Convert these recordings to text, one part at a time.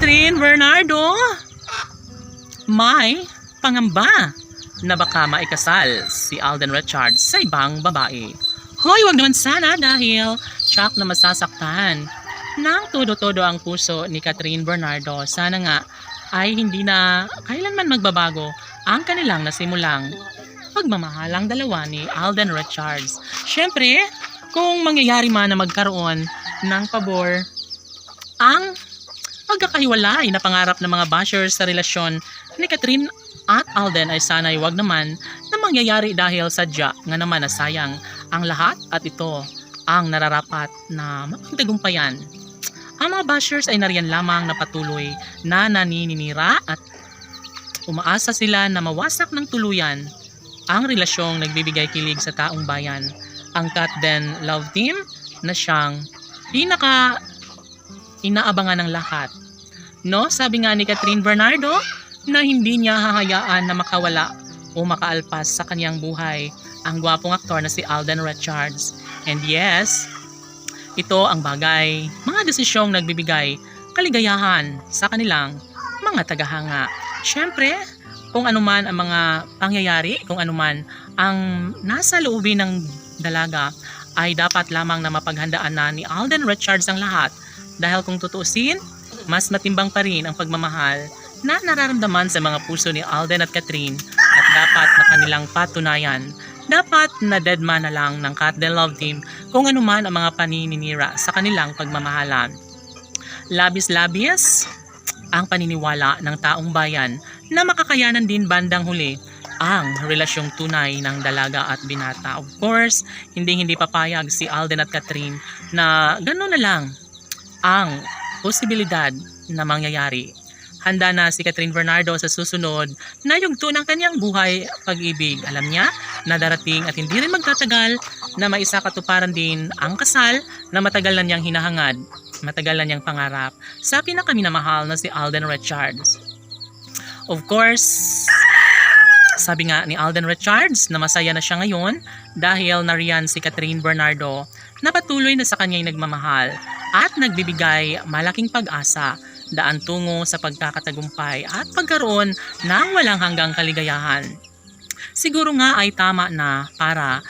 Catherine Bernardo, may pangamba na baka maikasal si Alden Richards sa ibang babae. Hoy, wag naman sana dahil shock na masasaktan ng todo-todo ang puso ni Catherine Bernardo. Sana nga ay hindi na kailanman magbabago ang kanilang nasimulang pagmamahalang dalawa ni Alden Richards. Siyempre, kung mangyayari man na magkaroon ng pabor ang pagkakahiwalay na pangarap ng mga bashers sa relasyon ni Catherine at Alden ay sana'y wag naman na mangyayari dahil sadya nga naman nasayang ang lahat at ito ang nararapat na mapagtagumpayan. Ang mga bashers ay nariyan lamang na patuloy na naninira at umaasa sila na mawasak ng tuluyan ang relasyong nagbibigay kilig sa taong bayan. Ang Catden Love Team na siyang pinaka inaabangan ng lahat. No, sabi nga ni Catherine Bernardo na hindi niya hahayaan na makawala o makaalpas sa kanyang buhay ang gwapong aktor na si Alden Richards. And yes, ito ang bagay, mga desisyong nagbibigay kaligayahan sa kanilang mga tagahanga. Siyempre, kung anuman ang mga pangyayari, kung anuman ang nasa loobin ng dalaga, ay dapat lamang na mapaghandaan na ni Alden Richards ang lahat. Dahil kung tutuusin, mas matimbang pa rin ang pagmamahal na nararamdaman sa mga puso ni Alden at Catherine at dapat na kanilang patunayan. Dapat na deadman na lang ng Catden Love Team kung anuman ang mga panininira sa kanilang pagmamahalan. Labis-labis ang paniniwala ng taong bayan na makakayanan din bandang huli ang relasyong tunay ng dalaga at binata. Of course, hindi papayag si Alden at Catherine na gano'n na lang ang posibilidad na mangyayari. Handa na si Catherine Bernardo sa susunod na yugto ng kanyang buhay pag-ibig. Alam niya na darating at hindi rin magtatagal na maisakatuparan din ang kasal na matagal na niyang hinahangad, matagal na niyang pangarap sa pinakaminamahal na si Alden Richards. Of course, sabi nga ni Alden Richards na masaya na siya ngayon dahil nariyan si Catherine Bernardo na patuloy na sa kanya'y nagmamahal at nagbibigay malaking pag-asa daan tungo sa pagkakatagumpay at pagkaroon ng walang hanggang kaligayahan. Siguro nga ay tama na para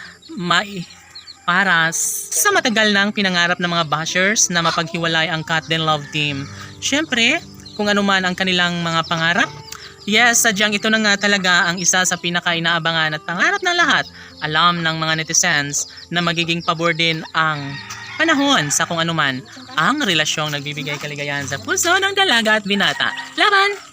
sa matagal nang pinangarap ng mga bashers na mapaghiwalay ang Catden Love Team. Siyempre, kung ano man ang kanilang mga pangarap, yes, sadyang ito na nga talaga ang isa sa pinaka-inaabangan at pangarap ng lahat. Alam ng mga netizens na magiging pabor din ang panahon sa kung anuman ang relasyong nagbibigay kaligayahan sa puso ng dalaga at binata. Laban!